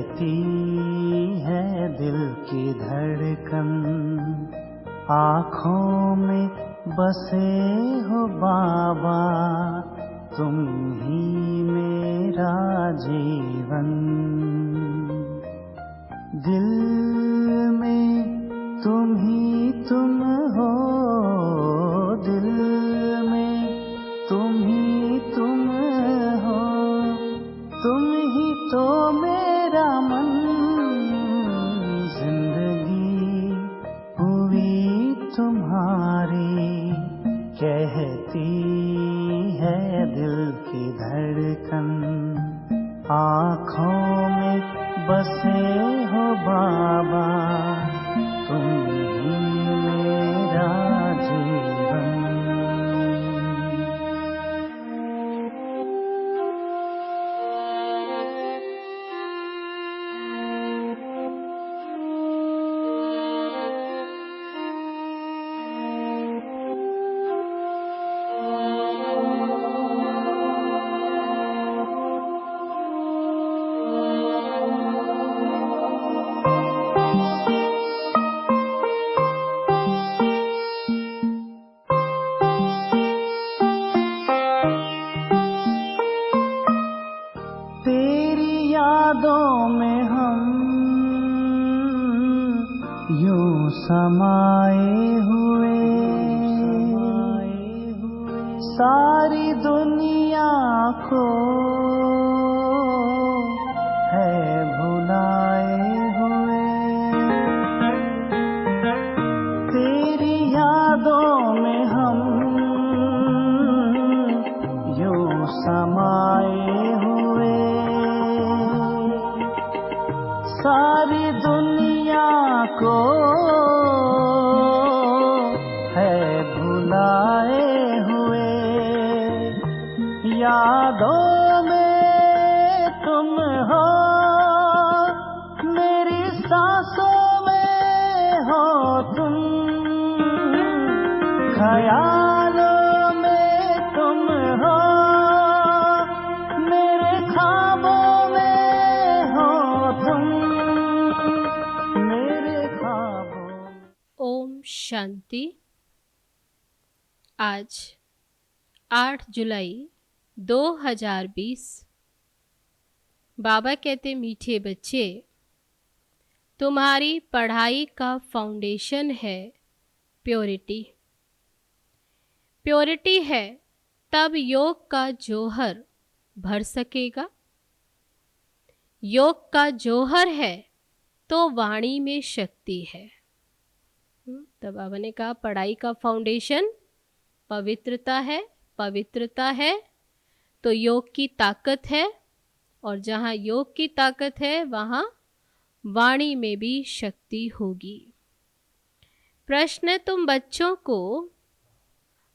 कहती है दिल की धड़कन, आँखों में बसे हो बाबा, तुम ही मेरा जीवन। दिल में तुम ही तुम हो, दिल में तुम ही तुम हो, तुम ही तो मेरा मन। जिंदगी हुई तुम्हारी, कहती है दिल की धड़कन, आँखों में बसे हो बाबा, तुम ही मेरा जीवन। तेरी यादों में हम यूं समाए हुए, सारी दुनिया को है भुलाए हुए। तेरी यादों में हम यूं समाए हुए, सारी दुनिया को है भुलाए हुए। यादों में तुम हो, मेरी सांसों में हो तुम, ख्यालों में तुम हो, मेरे ख्वाबों में हो तुम, मेरे ख्वाबों में। ओम शांति। आज 8 जुलाई 2020। बाबा कहते मीठे बच्चे, तुम्हारी पढ़ाई का फाउंडेशन है प्योरिटी। प्योरिटी है तब योग का जौहर भर सकेगा। योग का जौहर है तो वाणी में शक्ति है। तब बाबा ने कहा पढ़ाई का फाउंडेशन पवित्रता है, पवित्रता है तो योग की ताकत है, और जहाँ योग की ताकत है वहाँ वाणी में भी शक्ति होगी। प्रश्न, तुम बच्चों को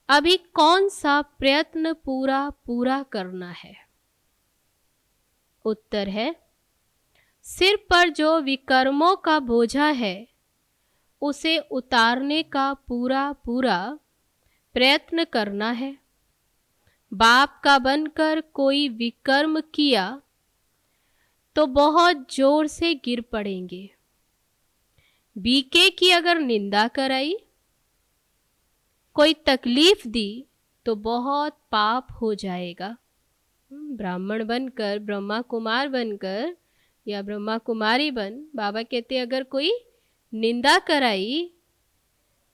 अभी कौन सा प्रयत्न पूरा करना है? उत्तर है, सिर पर जो विकर्मों का बोझा है उसे उतारने का पूरा प्रयत्न करना है। बाप का बनकर कोई विकर्म किया तो बहुत जोर से गिर पड़ेंगे। बीके की अगर निंदा कराई, कोई तकलीफ दी तो बहुत पाप हो जाएगा। ब्राह्मण बनकर, ब्रह्मा कुमार बनकर या ब्रह्मा कुमारी बन, बाबा कहते अगर कोई निंदा कराई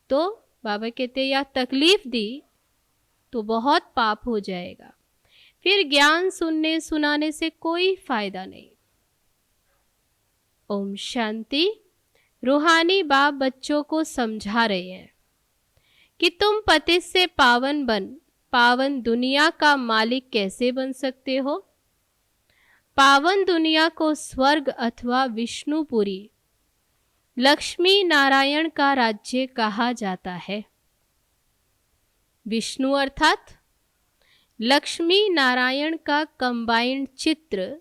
तो बाबा कहते या तकलीफ दी तो बहुत पाप हो जाएगा। फिर ज्ञान सुनने सुनाने से कोई फायदा नहीं। ओम शांति। रूहानी बाप बच्चों को समझा रहे हैं कि तुम पतित से पावन बन पावन दुनिया का मालिक कैसे बन सकते हो। पावन दुनिया को स्वर्ग अथवा विष्णुपुरी, लक्ष्मी नारायण का राज्य कहा जाता है। विष्णु अर्थात लक्ष्मी नारायण का कंबाइंड चित्र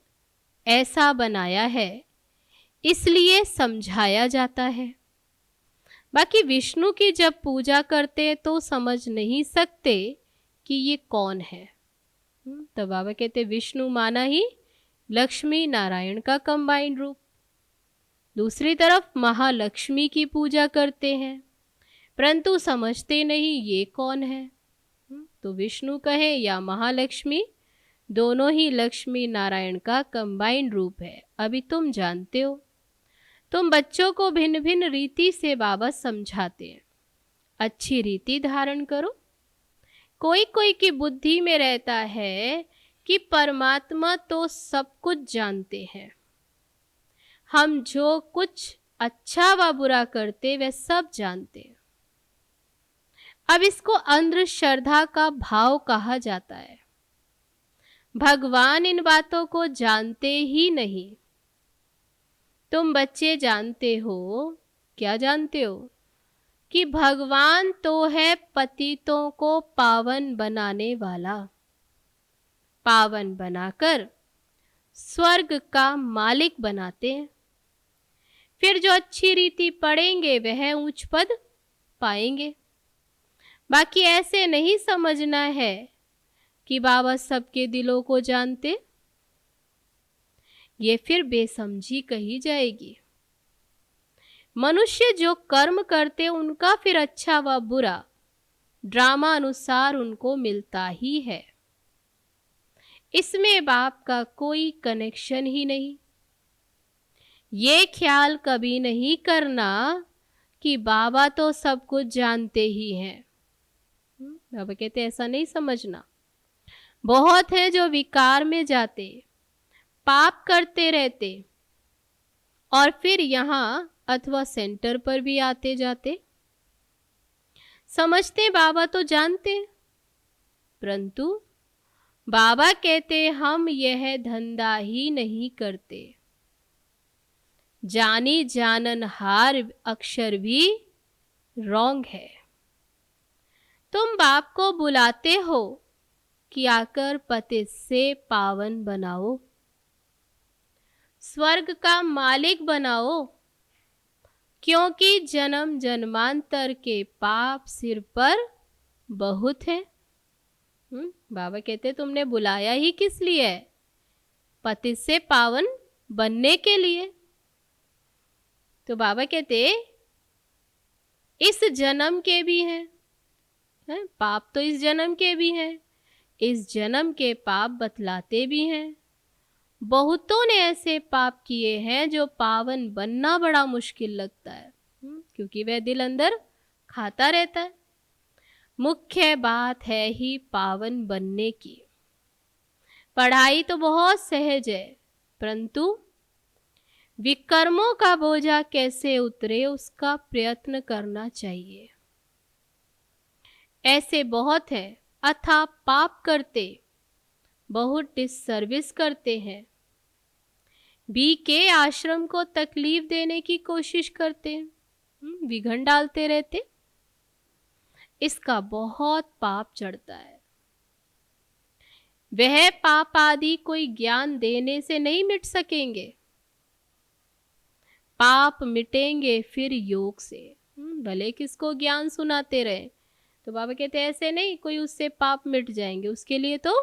ऐसा बनाया है, इसलिए समझाया जाता है। बाकी विष्णु की जब पूजा करते तो समझ नहीं सकते कि ये कौन है। तो बाबा कहते विष्णु माना ही लक्ष्मी नारायण का कंबाइंड रूप। दूसरी तरफ महालक्ष्मी की पूजा करते हैं, परंतु समझते नहीं ये कौन है। तो विष्णु कहे या महालक्ष्मी, दोनों ही लक्ष्मी नारायण का कंबाइंड रूप है। अभी तुम जानते हो। तुम बच्चों को भिन्न भिन्न रीति से बाबा समझाते हैं, अच्छी रीति धारण करो। कोई कोई की बुद्धि में रहता है कि परमात्मा तो सब कुछ जानते हैं, हम जो कुछ अच्छा व बुरा करते वह सब जानते हैं। अब इसको अंधश्रद्धा का भाव कहा जाता है। भगवान इन बातों को जानते ही नहीं। तुम बच्चे जानते हो, क्या जानते हो? कि भगवान तो है पतितों को पावन बनाने वाला, पावन बनाकर स्वर्ग का मालिक बनाते हैं। फिर जो अच्छी रीति पढ़ेंगे वह उच्च पद पाएंगे। बाकी ऐसे नहीं समझना है कि बाबा सबके दिलों को जानते, ये फिर बेसमझी कही जाएगी। मनुष्य जो कर्म करते उनका फिर अच्छा व बुरा ड्रामा अनुसार उनको मिलता ही है। इसमें बाप का कोई कनेक्शन ही नहीं। ये ख्याल कभी नहीं करना कि बाबा तो सब कुछ जानते ही हैं। बाबा कहते ऐसा नहीं समझना। बहुत है जो विकार में जाते, पाप करते रहते और फिर यहाँ अथवा सेंटर पर भी आते जाते, समझते बाबा तो जानते, परंतु बाबा कहते हम यह धंधा ही नहीं करते। जानी जानन हार अक्षर भी रॉन्ग है। तुम बाप को बुलाते हो कि आकर पतित से पावन बनाओ, स्वर्ग का मालिक बनाओ, क्योंकि जन्म जन्मांतर के पाप सिर पर बहुत है। बाबा कहते तुमने बुलाया ही किस लिए है? पतित से पावन बनने के लिए। तो बाबा कहते इस जन्म के भी हैं, पाप तो इस जन्म के भी हैं, इस जन्म के पाप बतलाते भी हैं। बहुतों ने ऐसे पाप किए हैं जो पावन बनना बड़ा मुश्किल लगता है, क्योंकि वह दिल अंदर खाता रहता है। मुख्य बात है ही पावन बनने की। पढ़ाई तो बहुत सहज है, परंतु विकर्मों का बोझा कैसे उतरे उसका प्रयत्न करना चाहिए। ऐसे बहुत है अथाह पाप करते, बहुत डिससर्विस करते हैं, के आश्रम को तकलीफ देने की कोशिश करते हैं, विघन डालते रहते। इसका बहुत पाप चढ़ता है। वह पाप आदि कोई ज्ञान देने से नहीं मिट सकेंगे। पाप मिटेंगे फिर योग से। भले किसको ज्ञान सुनाते रहे, तो बाबा कहते हैं ऐसे नहीं कोई उससे पाप मिट जाएंगे, उसके लिए तो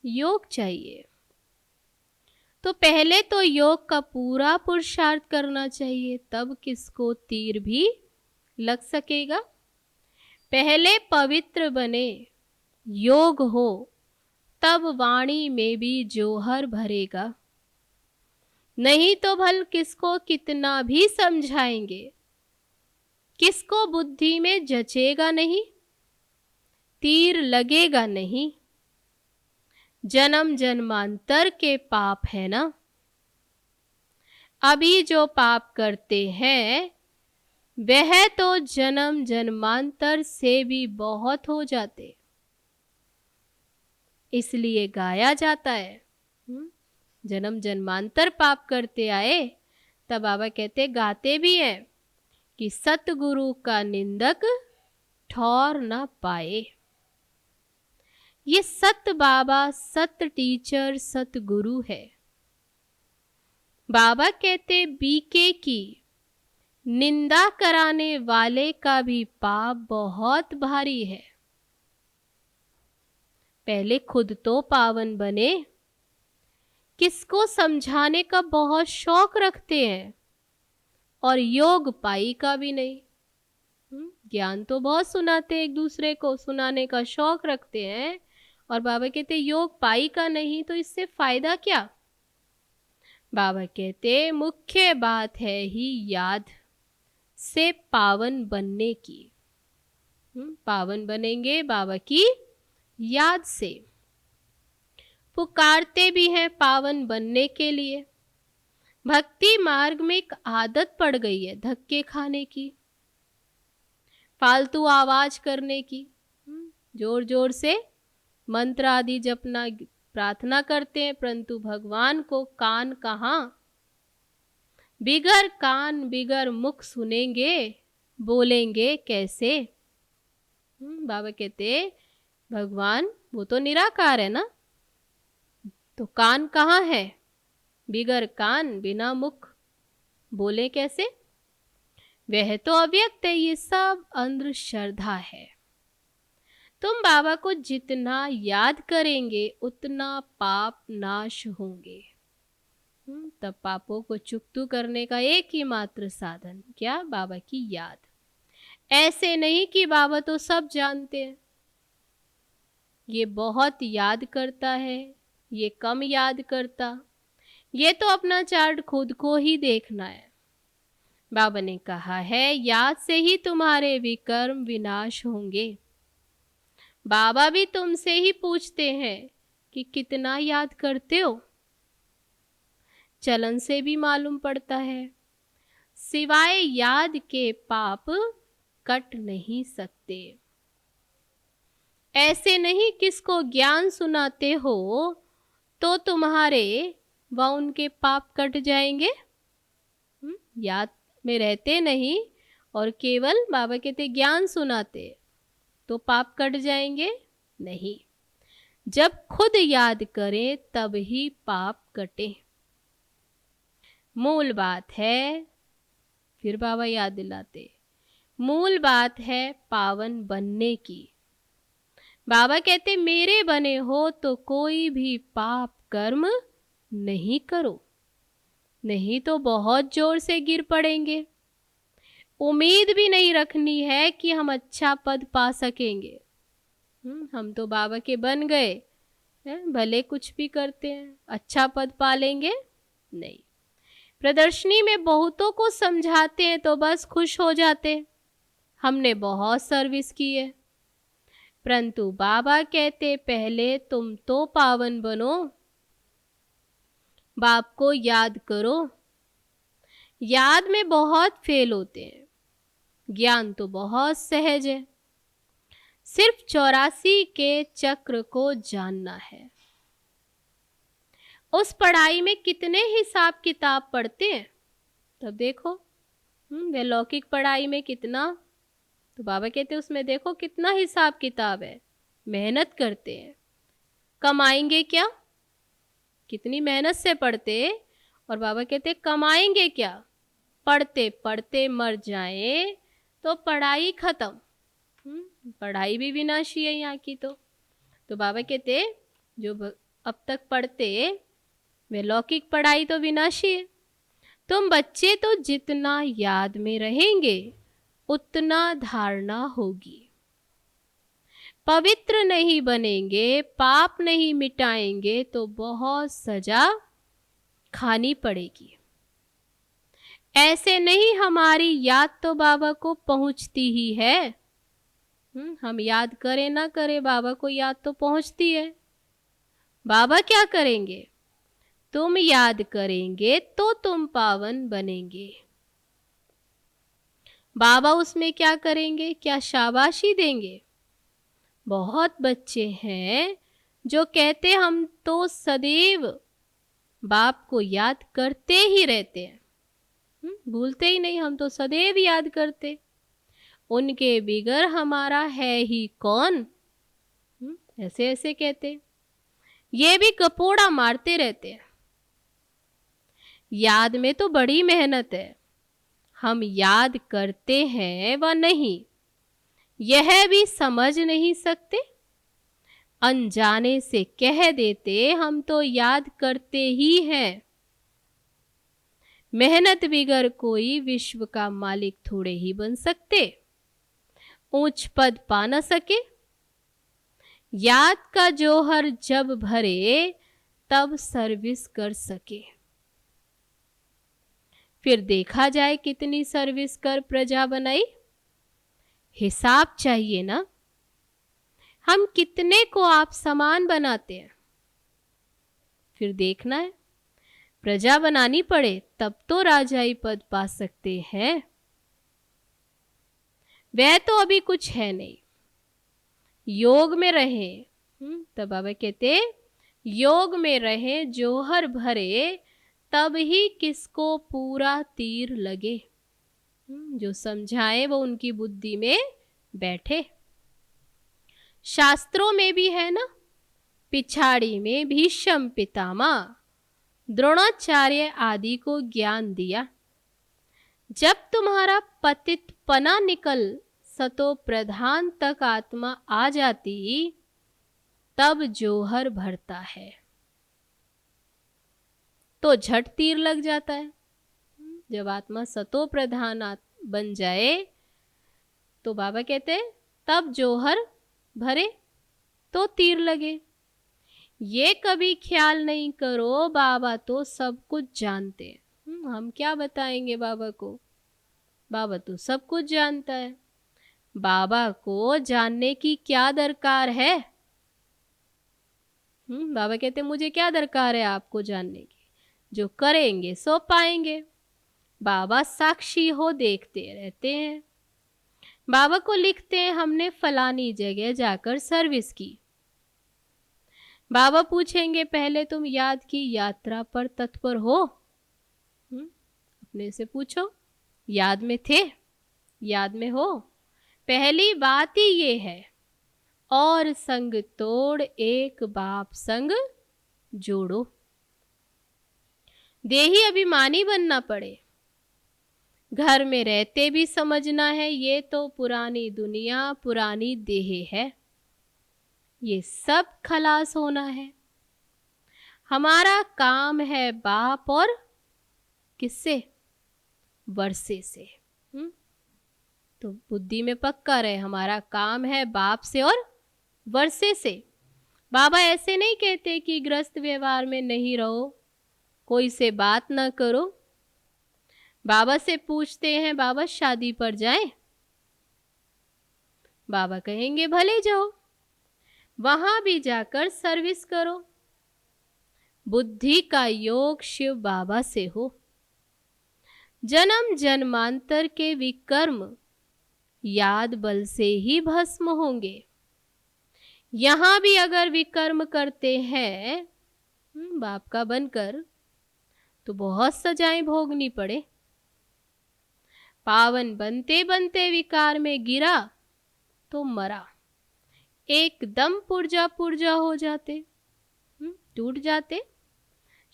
योग चाहिए। तो पहले तो योग का पूरा पुरुषार्थ करना चाहिए, तब किसको तीर भी लग सकेगा। पहले पवित्र बने, योग हो, तब वाणी में भी जोहर भरेगा। नहीं तो भल किसको कितना भी समझाएंगे, किसको बुद्धि में जचेगा नहीं, तीर लगेगा नहीं। जन्म जन्मांतर के पाप है ना। अभी जो पाप करते हैं वह तो जन्म जन्मांतर से भी बहुत हो जाते, इसलिए गाया जाता है। जन्म जन्मांतर पाप करते आए, तब बाबा कहते गाते भी हैं कि सतगुरु का निंदक ठौर न पाए। ये सत बाबा, सत टीचर, सत गुरु है। बाबा कहते बीके की निंदा कराने वाले का भी पाप बहुत भारी है। पहले खुद तो पावन बने, किसको समझाने का बहुत शौक रखते हैं, और योग पाई का भी नहीं। ज्ञान तो बहुत सुनाते हैं, एक दूसरे को सुनाने का शौक रखते हैं, और बाबा कहते योग पाई का नहीं, तो इससे फायदा क्या। बाबा कहते मुख्य बात है ही याद से पावन बनने की। पावन बनेंगे बाबा की याद से। पुकारते भी हैं पावन बनने के लिए। भक्ति मार्ग में एक आदत पड़ गई है धक्के खाने की, फालतू आवाज करने की। जोर जोर से मंत्र आदि जपना, प्रार्थना करते हैं, परंतु भगवान को कान कहाँ। बिगर कान बिगर मुख सुनेंगे, बोलेंगे कैसे। बाबा कहते भगवान वो तो निराकार है ना, तो कान कहाँ है। बिगर कान बिना मुख बोले कैसे। वह तो अव्यक्त है। ये सब अंधश्रद्धा है। तुम बाबा को जितना याद करेंगे उतना पाप नाश होंगे। तब पापों को चुकतू करने का एक ही मात्र साधन क्या, बाबा की याद। ऐसे नहीं कि बाबा तो सब जानते हैं, ये बहुत याद करता है, ये कम याद करता, ये तो अपना चार्ट खुद को ही देखना है। बाबा ने कहा है याद से ही तुम्हारे विकर्म विनाश होंगे। बाबा भी तुमसे ही पूछते हैं कि कितना याद करते हो। चलन से भी मालूम पड़ता है, सिवाय याद के पाप कट नहीं सकते। ऐसे नहीं किसको ज्ञान सुनाते हो तो तुम्हारे व उनके पाप कट जाएंगे। याद में रहते नहीं और केवल बाबा कहते ज्ञान सुनाते तो पाप कट जाएंगे नहीं। जब खुद याद करें तब ही पाप कटे। मूल बात है, फिर बाबा याद दिलाते, मूल बात है पावन बनने की। बाबा कहते मेरे बने हो तो कोई भी पाप कर्म नहीं करो, नहीं तो बहुत जोर से गिर पड़ेंगे। उम्मीद भी नहीं रखनी है कि हम अच्छा पद पा सकेंगे। हम तो बाबा के बन गए, भले कुछ भी करते हैं, अच्छा पद पा लेंगे नहीं। प्रदर्शनी में बहुतों को समझाते हैं तो बस खुश हो जाते, हमने बहुत सर्विस की है। परंतु बाबा कहते पहले तुम तो पावन बनो, बाप को याद करो। याद में बहुत फेल होते हैं, ज्ञान तो बहुत सहज है। सिर्फ 84 के चक्र को जानना है। उस पढ़ाई में कितने हिसाब किताब पढ़ते हैं तब देखो। वे लौकिक पढ़ाई में कितना, तो बाबा कहते उसमें देखो कितना हिसाब किताब है। मेहनत करते हैं, कमाएंगे क्या, कितनी मेहनत से पढ़ते, और बाबा कहते कमाएंगे क्या। पढ़ते पढ़ते मर जाए तो पढ़ाई खत्म। पढ़ाई भी विनाशी है यहाँ की। तो बाबा कहते जो अब तक पढ़ते वे लौकिक पढ़ाई तो विनाशी है। तुम बच्चे तो जितना याद में रहेंगे उतना धारणा होगी। पवित्र नहीं बनेंगे, पाप नहीं मिटाएंगे तो बहुत सजा खानी पड़ेगी। ऐसे नहीं हमारी याद तो बाबा को पहुंचती ही है। हम याद करें ना करें बाबा को याद तो पहुंचती है। बाबा क्या करेंगे, तुम याद करेंगे तो तुम पावन बनेंगे। बाबा उसमें क्या करेंगे, क्या शाबाशी देंगे। बहुत बच्चे हैं जो कहते हम तो सदैव बाप को याद करते ही रहते हैं, भूलते ही नहीं, हम तो सदैव याद करते, उनके बिगर हमारा है ही कौन। ऐसे ऐसे कहते, ये भी कपोड़ा मारते रहते हैं। याद में तो बड़ी मेहनत है, हम याद करते हैं व नहीं यह भी समझ नहीं सकते। अनजाने से कह देते हम तो याद करते ही हैं। मेहनत बिगर कोई विश्व का मालिक थोड़े ही बन सकते, ऊंच पद पा न सके। याद का जौहर जब भरे तब सर्विस कर सके। फिर देखा जाए कितनी सर्विस कर प्रजा बनाई। हिसाब चाहिए ना, हम कितने को आप समान बनाते हैं। फिर देखना है, प्रजा बनानी पड़े तब तो राजाई पद पा सकते हैं। वह तो अभी कुछ है नहीं, योग में रहे। तब बाबा कहते योग में रहे जौहर भरे, तब ही किसको पूरा तीर लगे। जो समझाए वो उनकी बुद्धि में बैठे। शास्त्रों में भी है ना, पिछाड़ी में भीष्म पितामह द्रोणाचार्य आदि को ज्ञान दिया। जब तुम्हारा पतित पना निकल सतो प्रधान तक आत्मा आ जाती, तब जौहर भरता है। तो झट तीर लग जाता है। जब आत्मा सतो प्रधान बन जाए तो बाबा कहते हैं तब जौहर भरे तो तीर लगे। ये कभी ख्याल नहीं करो बाबा तो सब कुछ जानते हैं। हम क्या बताएंगे बाबा को, बाबा तो सब कुछ जानता है। बाबा को जानने की क्या दरकार है। बाबा कहते मुझे क्या दरकार है आपको जानने की, जो करेंगे सो पाएंगे। बाबा साक्षी हो देखते रहते हैं। बाबा को लिखते हैं हमने फलानी जगह जाकर सर्विस की। बाबा पूछेंगे पहले तुम याद की यात्रा पर तत्पर हो। अपने से पूछो, याद में थे, याद में हो। पहली बात ही ये है, और संग तोड़ एक बाप संग जोड़ो। देही अभिमानी बनना पड़े। घर में रहते भी समझना है ये तो पुरानी दुनिया पुरानी देह है, ये सब खलास होना है। हमारा काम है बाप और किससे, वर्षे से। तो बुद्धि में पक्का रहे, हमारा काम है बाप से और वर्षे से। बाबा ऐसे नहीं कहते कि गृहस्थ व्यवहार में नहीं रहो, कोई से बात ना करो। बाबा से पूछते हैं बाबा शादी पर जाएं? बाबा कहेंगे भले जाओ, वहां भी जाकर सर्विस करो। बुद्धि का योग शिव बाबा से हो। जन्म जन्मांतर के विकर्म याद बल से ही भस्म होंगे। यहां भी अगर विकर्म करते हैं बाप का बनकर तो बहुत सजाएं भोगनी पड़े। पावन बनते बनते विकार में गिरा तो मरा, एकदम पुर्जा पुर्जा हो जाते, टूट जाते।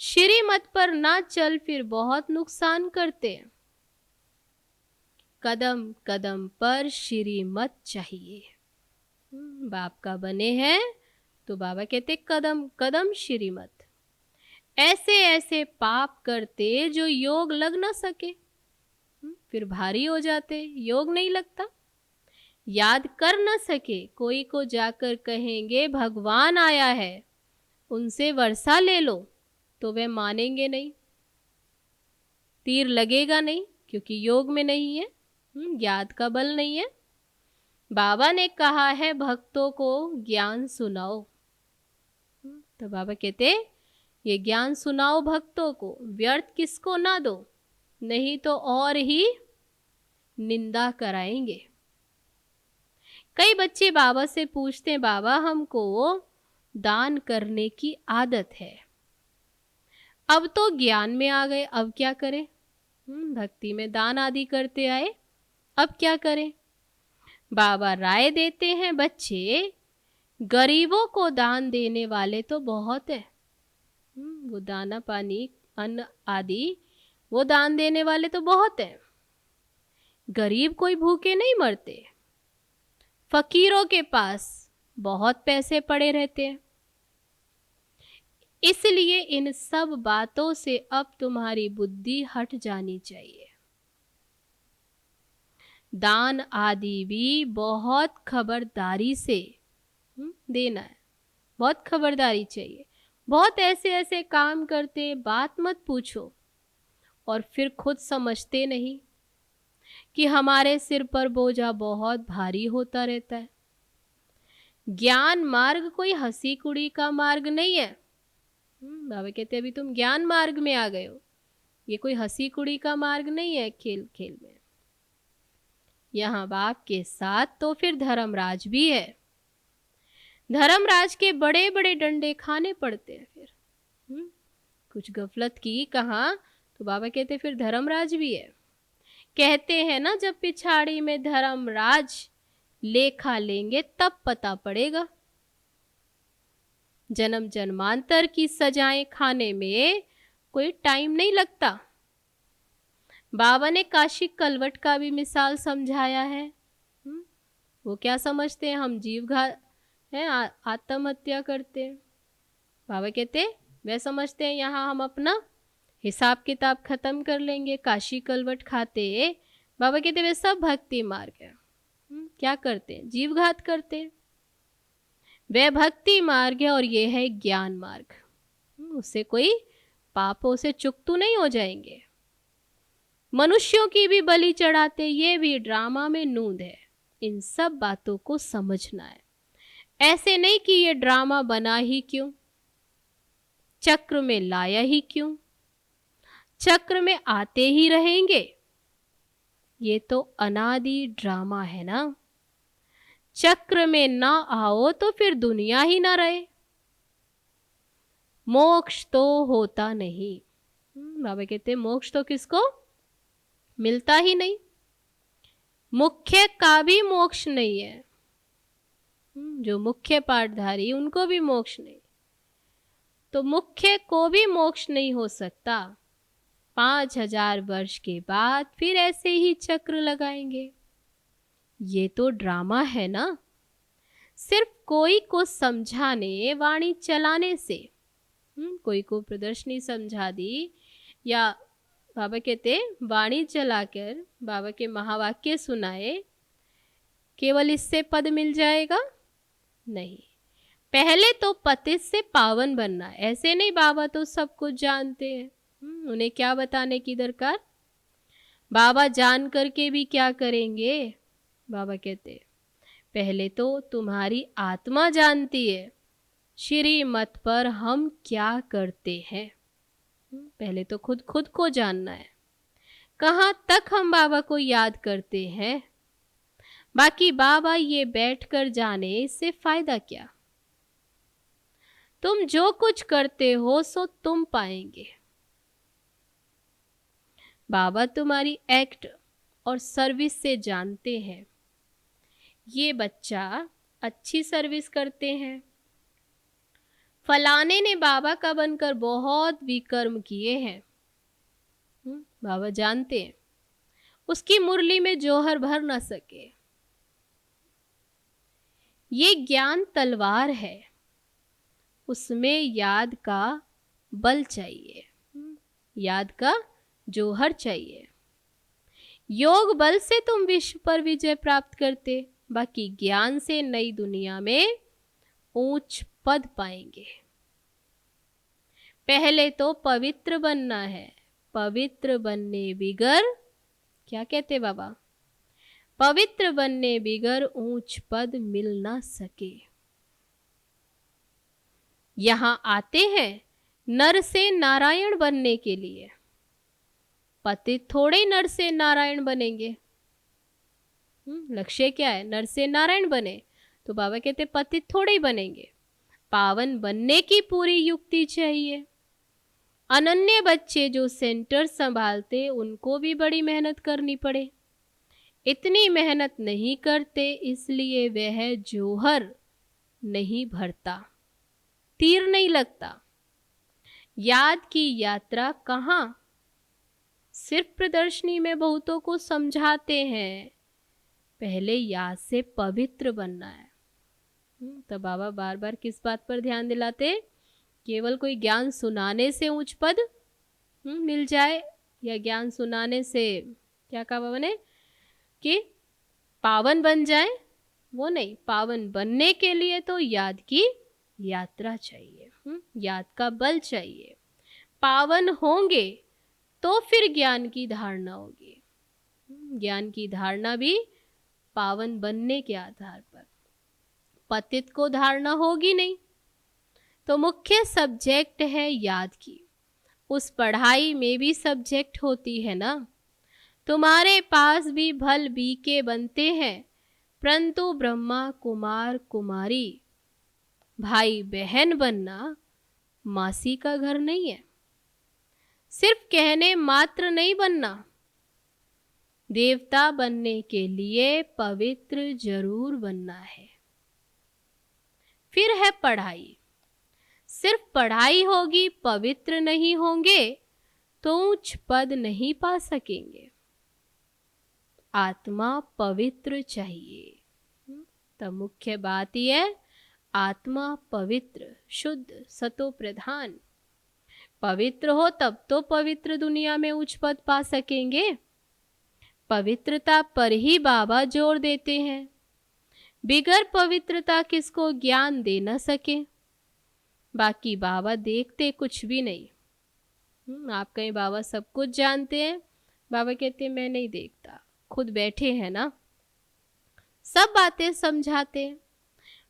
श्रीमत पर ना चल फिर बहुत नुकसान करते। कदम कदम पर श्रीमत चाहिए। बाप का बने हैं तो बाबा कहते कदम कदम श्रीमत। ऐसे ऐसे पाप करते जो योग लग ना सके, फिर भारी हो जाते, योग नहीं लगता। याद कर न सके, कोई को जाकर कहेंगे भगवान आया है, उनसे वर्षा ले लो, तो वे मानेंगे नहीं, तीर लगेगा नहीं, क्योंकि योग में नहीं है, याद का बल नहीं है। बाबा ने कहा है भक्तों को ज्ञान सुनाओ, तो बाबा कहते ये ज्ञान सुनाओ भक्तों को, व्यर्थ किसको ना दो, नहीं तो और ही निंदा कराएंगे। कई बच्चे बाबा से पूछते हैं बाबा हमको दान करने की आदत है, अब तो ज्ञान में आ गए, अब क्या करें। भक्ति में दान आदि करते आए, अब क्या करें। बाबा राय देते हैं बच्चे गरीबों को दान देने वाले तो बहुत है, वो दाना पानी अन्न आदि वो दान देने वाले तो बहुत है। गरीब कोई भूखे नहीं मरते, फकीरों के पास बहुत पैसे पड़े रहते हैं। इसलिए इन सब बातों से अब तुम्हारी बुद्धि हट जानी चाहिए। दान आदि भी बहुत खबरदारी से देना है, बहुत खबरदारी चाहिए। बहुत ऐसे ऐसे काम करते, बात मत पूछो और फिर खुद समझते नहीं कि हमारे सिर पर बोझा बहुत भारी होता रहता है। ज्ञान मार्ग कोई हंसी कुड़ी का मार्ग नहीं है। बाबा कहते अभी तुम ज्ञान मार्ग में आ गए हो, ये कोई हंसी कुड़ी का मार्ग नहीं है खेल खेल में। यहाँ बाप के साथ तो फिर धर्मराज भी है। धर्मराज के बड़े बड़े डंडे खाने पड़ते हैं। फिर कुछ गफलत की कहा तो बाबा कहते फिर धर्मराज भी है। कहते हैं ना, जब पिछाड़ी में धर्मराज लेखा लेंगे तब पता पड़ेगा। जन्म जन्मांतर की सजाएं खाने में कोई टाइम नहीं लगता। बाबा ने काशी कलवट का भी मिसाल समझाया है। वो क्या समझते हैं, हम जीव घात है, आत्महत्या करते हैं। बाबा कहते वे समझते हैं यहाँ हम अपना हिसाब किताब खत्म कर लेंगे। काशी कलवट खाते, बाबा कहते वे सब भक्ति मार्ग है। क्या करते हैं, जीव घात करते हैं। वह भक्ति मार्ग है और ये है ज्ञान मार्ग। उससे कोई पापों से चुकतू नहीं हो जाएंगे। मनुष्यों की भी बलि चढ़ाते, ये भी ड्रामा में नूंद है। इन सब बातों को समझना है। ऐसे नहीं कि ये ड्रामा बना ही क्यों, चक्र में लाया ही क्यों, चक्र में आते ही रहेंगे। ये तो अनादि ड्रामा है ना। चक्र में ना आओ तो फिर दुनिया ही ना रहे, मोक्ष तो होता नहीं। बाबा कहते मोक्ष तो किसको मिलता ही नहीं। मुख्य का भी मोक्ष नहीं है। जो मुख्य पाठधारी उनको भी मोक्ष नहीं, तो मुख्य को भी मोक्ष नहीं हो सकता। 5000 वर्ष के बाद फिर ऐसे ही चक्र लगाएंगे। ये तो ड्रामा है ना। सिर्फ कोई को समझाने, वाणी चलाने से, कोई को प्रदर्शनी समझा दी या बाबा कहते वाणी चलाकर बाबा के महावाक्य सुनाए, केवल इससे पद मिल जाएगा नहीं। पहले तो पतित से पावन बनना। ऐसे नहीं बाबा तो सब कुछ जानते हैं, उन्हें क्या बताने की दरकार। बाबा जान करके भी क्या करेंगे। बाबा कहते पहले तो तुम्हारी आत्मा जानती है श्रीमत पर हम क्या करते हैं। पहले तो खुद को जानना है। कहाँ तक हम बाबा को याद करते हैं। बाकी बाबा ये बैठकर जाने, इससे फायदा क्या। तुम जो कुछ करते हो सो तुम पाएंगे। बाबा तुम्हारी एक्ट और सर्विस से जानते हैं ये बच्चा अच्छी सर्विस करते हैं। फलाने ने बाबा का बनकर बहुत विकर्म किए हैं। बाबा जानते हैं उसकी मुरली में जौहर भर न सके। ये ज्ञान तलवार है, उसमें याद का बल चाहिए, याद का जौहर चाहिए। योग बल से तुम विश्व पर विजय प्राप्त करते, बाकी ज्ञान से नई दुनिया में ऊंच पद पाएंगे। पहले तो पवित्र बनना है। पवित्र बनने बिगर, क्या कहते बाबा, पवित्र बनने बिगर ऊंच पद मिल ना सके। यहां आते हैं नर से नारायण बनने के लिए। पतित थोड़े नर से नारायण बनेंगे। लक्ष्य क्या है, नर से नारायण बने। तो बाबा कहते पतित थोड़े ही बनेंगे, पावन बनने की पूरी युक्ति चाहिए। अनन्य बच्चे जो सेंटर संभालते उनको भी बड़ी मेहनत करनी पड़े। इतनी मेहनत नहीं करते, इसलिए वह जौहर नहीं भरता, तीर नहीं लगता। याद की यात्रा कहाँ, सिर्फ प्रदर्शनी में बहुतों को समझाते हैं। पहले याद से पवित्र बनना है। तो बाबा बार बार किस बात पर ध्यान दिलाते केवल कोई ज्ञान सुनाने से उच्च पद मिल जाए, या ज्ञान सुनाने से क्या कहा बाबा ने कि पावन बन जाए, वो नहीं। पावन बनने के लिए तो याद की यात्रा चाहिए, याद का बल चाहिए। पावन होंगे तो फिर ज्ञान की धारणा होगी। ज्ञान की धारणा भी पावन बनने के आधार पर, पतित को धारणा होगी नहीं। तो मुख्य सब्जेक्ट है याद की। उस पढ़ाई में भी सब्जेक्ट होती है ना। तुम्हारे पास भी भल बीके बनते हैं, परंतु ब्रह्मा कुमार कुमारी भाई बहन बनना मासी का घर नहीं है। सिर्फ कहने मात्र नहीं बनना, देवता बनने के लिए पवित्र जरूर बनना है। फिर है पढ़ाई। सिर्फ पढ़ाई होगी, पवित्र नहीं होंगे तो उच्च पद नहीं पा सकेंगे। आत्मा पवित्र चाहिए। तो मुख्य बात यह है, आत्मा पवित्र, शुद्ध, सतो प्रधान पवित्र हो तब तो पवित्र दुनिया में उच्च पद पा सकेंगे। पवित्रता पर ही बाबा जोर देते हैं। बिगर पवित्रता किसको ज्ञान दे न सके। बाकी बाबा देखते कुछ भी नहीं। आप कहीं बाबा सब कुछ जानते हैं, बाबा कहते हैं मैं नहीं देखता, खुद बैठे हैं ना, सब बातें समझाते हैं।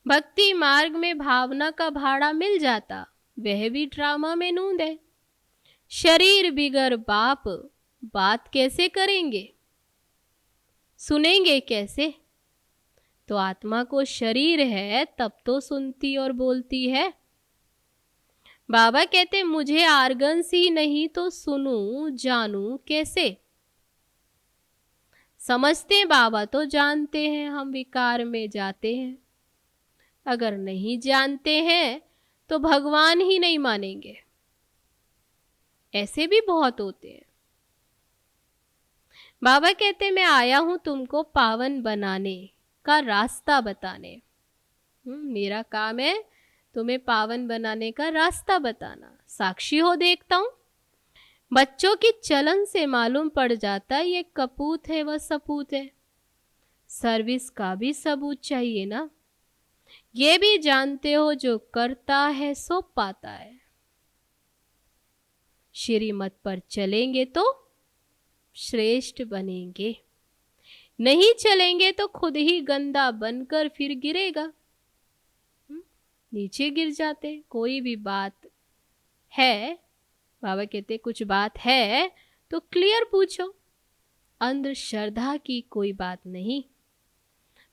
भक्ति मार्ग में भावना का भाड़ा मिल जाता, वह भी ड्रामा में नूंद है। शरीर बिगर बाप बात कैसे करेंगे, सुनेंगे कैसे। तो आत्मा को शरीर है तब तो सुनती और बोलती है। बाबा कहते मुझे आर्गन्स ही नहीं तो सुनूं जानूं कैसे। समझते बाबा तो जानते हैं हम विकार में जाते हैं। अगर नहीं जानते हैं तो भगवान ही नहीं मानेंगे। ऐसे भी बहुत होते हैं। बाबा कहते मैं आया हूं तुमको पावन बनाने का रास्ता बताने। मेरा काम है तुम्हें पावन बनाने का रास्ता बताना। साक्षी हो देखता हूं, बच्चों की चलन से मालूम पड़ जाता है ये कपूत है वह सपूत है। सर्विस का भी सबूत चाहिए ना। ये भी जानते हो जो करता है सो पाता है। श्रीमत पर चलेंगे तो श्रेष्ठ बनेंगे, नहीं चलेंगे तो खुद ही गंदा बनकर फिर गिरेगा, नीचे गिर जाते। कोई भी बात है, बाबा कहते कुछ बात है तो क्लियर पूछो, अंधश्रद्धा की कोई बात नहीं।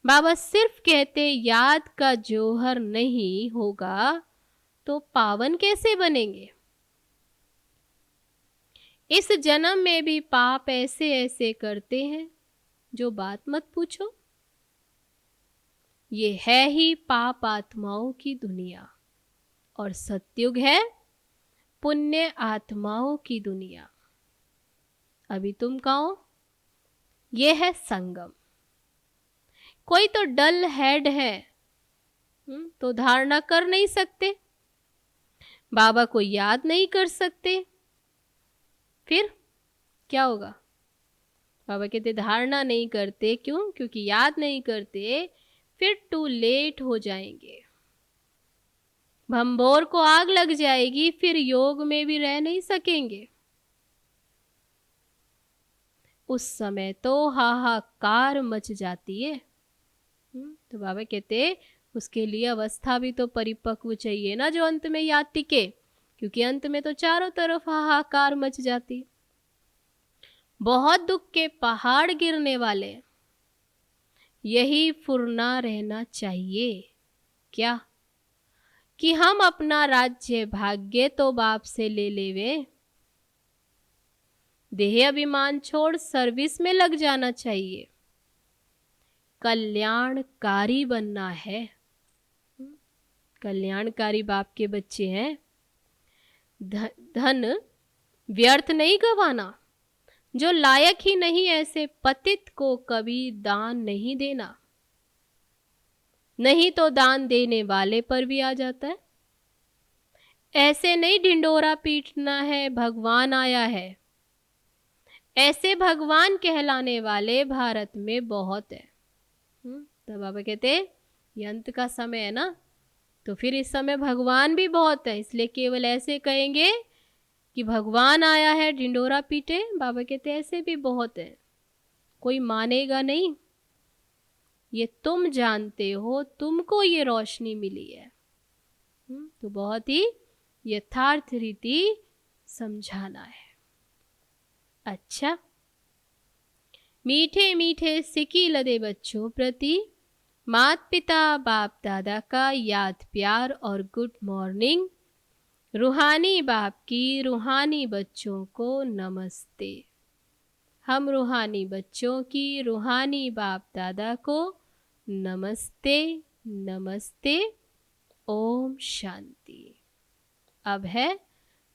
बाबा सिर्फ कहते याद का जौहर नहीं होगा तो पावन कैसे बनेंगे। इस जन्म में भी पाप ऐसे ऐसे करते हैं जो बात मत पूछो। ये है ही पाप आत्माओं की दुनिया और सतयुग है पुण्य आत्माओं की दुनिया। अभी तुम कहो ये है संगम। कोई तो डल हेड है तो धारणा कर नहीं सकते, बाबा को याद नहीं कर सकते, फिर क्या होगा। बाबा कहते धारणा नहीं करते, क्यों? क्योंकि याद नहीं करते, फिर टू लेट हो जाएंगे। भंबोर को आग लग जाएगी, फिर योग में भी रह नहीं सकेंगे। उस समय तो हाहाकार मच जाती है। तो बाबा कहते उसके लिए अवस्था भी तो परिपक्व चाहिए ना, जो अंत में याद टिके, क्योंकि अंत में तो चारों तरफ हाहाकार मच जाती। बहुत दुख के पहाड़ गिरने वाले, यही फुरना रहना चाहिए क्या कि हम अपना राज्य भाग्य तो बाप से ले लेवे। देह अभिमान छोड़ सर्विस में लग जाना चाहिए। कल्याणकारी बनना है। कल्याणकारी बाप के बच्चे हैं। धन व्यर्थ नहीं गंवाना। जो लायक ही नहीं ऐसे पतित को कभी दान नहीं देना, नहीं तो दान देने वाले पर भी आ जाता है। ऐसे नहीं ढिंडोरा पीटना है, भगवान आया है। ऐसे भगवान कहलाने वाले भारत में बहुत है। तो बाबा कहते ये अंत का समय है ना, तो फिर इस समय भगवान भी बहुत है, इसलिए केवल ऐसे कहेंगे कि भगवान आया है ढिंडोरा पीटे। बाबा कहते ऐसे भी बहुत है, कोई मानेगा नहीं। ये तुम जानते हो, तुमको ये रोशनी मिली है। तो बहुत ही यथार्थ रीति समझाना है। अच्छा, मीठे मीठे सिकी लदे बच्चों प्रति माता पिता बाप दादा का याद प्यार और गुड मॉर्निंग। रूहानी बाप की रूहानी बच्चों को नमस्ते। हम रूहानी बच्चों की रूहानी बाप दादा को नमस्ते नमस्ते। ओम शांति। अब है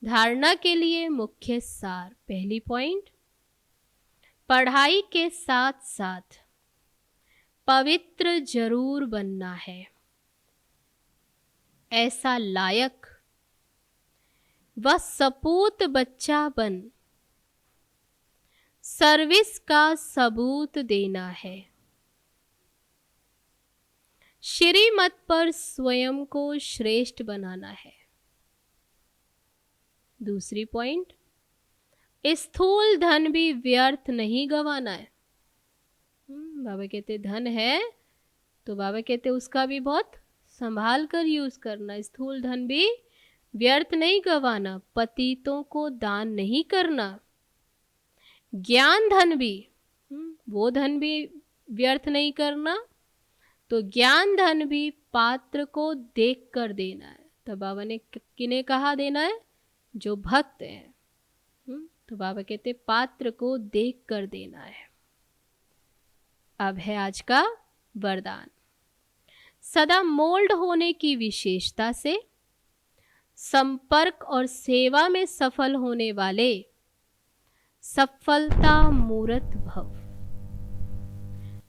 धारणा के लिए मुख्य सार। पहली पॉइंट, पढ़ाई के साथ साथ पवित्र जरूर बनना है। ऐसा लायक व सपूत बच्चा बन सर्विस का सबूत देना है। श्रीमत पर स्वयं को श्रेष्ठ बनाना है। दूसरी पॉइंट, स्थूल धन भी व्यर्थ नहीं गंवाना है। बाबा कहते धन है तो बाबा कहते उसका भी बहुत संभाल कर यूज करना। स्थूल धन भी व्यर्थ नहीं गंवाना। पतितों को दान नहीं करना। ज्ञान धन भी, वो धन भी व्यर्थ नहीं करना। तो ज्ञान धन भी पात्र को देख कर देना है। तो बाबा ने किन्हें कहा देना है? जो भक्त हैं। तो बाबा कहते पात्र को देख कर देना है। अब है आज का वरदान। सदा मोल्ड होने की विशेषता से संपर्क और सेवा में सफल होने वाले सफलता मूर्त भव।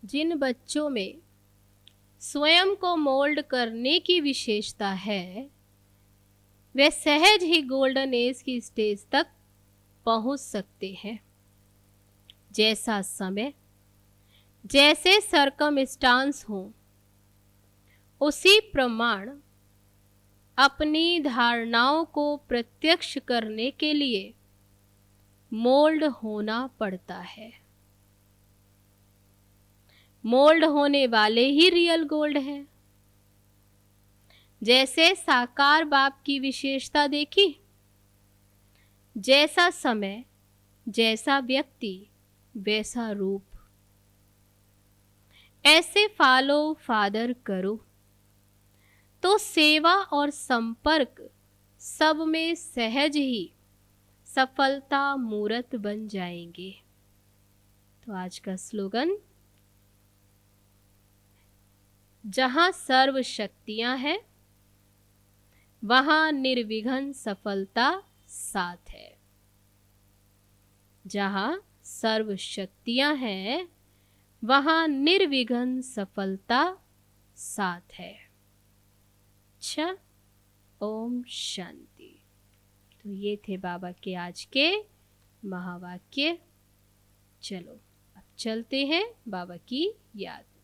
जिन बच्चों में स्वयं को मोल्ड करने की विशेषता है वे सहज ही गोल्डन एज की स्टेज तक पहुंच सकते हैं। जैसा समय, जैसे सरकमस्टांस हो, उसी प्रमाण अपनी धारणाओं को प्रत्यक्ष करने के लिए मोल्ड होना पड़ता है। मोल्ड होने वाले ही रियल गोल्ड है। जैसे साकार बाप की विशेषता देखी, जैसा समय, जैसा व्यक्ति, वैसा रूप। ऐसे फॉलो फादर करो तो सेवा और संपर्क सब में सहज ही सफलता मूर्त बन जाएंगे। तो आज का स्लोगन, जहां सर्व शक्तियां हैं वहां निर्विघ्न सफलता साथ है। जहां सर्व शक्तियां हैं वहां निर्विघ्न सफलता साथ है। अच्छा, ओम शांति। तो ये थे बाबा के आज के महावाक्य। चलो अब चलते हैं बाबा की याद में।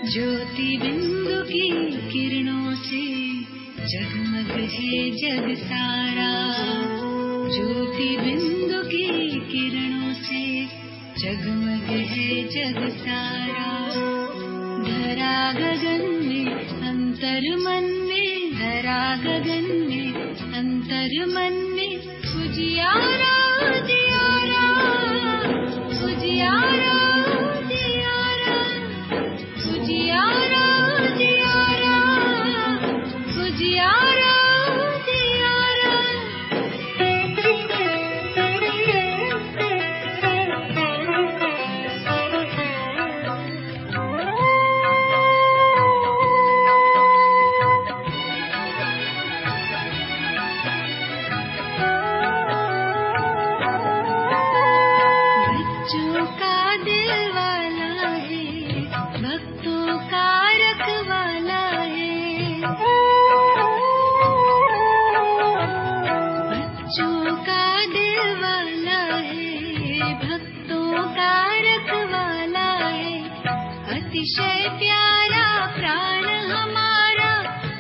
ज्योति बिंदु की किरणों से जगमग है जग सारा। ज्योति बिंदु की किरणों से जगमग है जग सारा। धरा गगन में अंतर मन में, धरा गगन में अंतर मन में उजियारा उजियारा उजियारा उजियारा। अतिशय प्यारा प्राण हमारा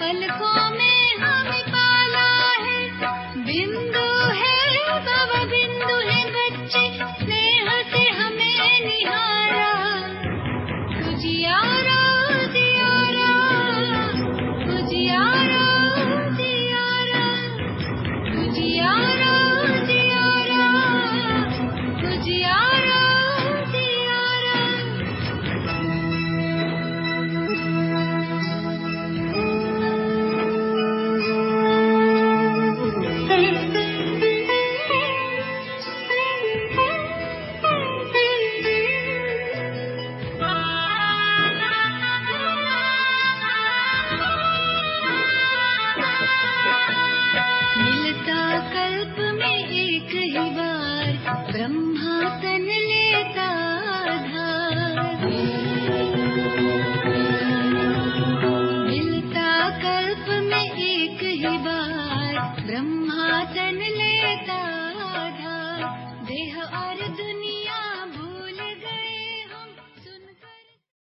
पलकों में हमें पाला है। बिंदु है भव बिंदु है बच्चे स्नेह से हमें निहारा। उजियारा उजियारा उजियारा उजियारा उजियारा उजियारा उजियारा मिलता कल्प में एक ही बार ब्रह्मा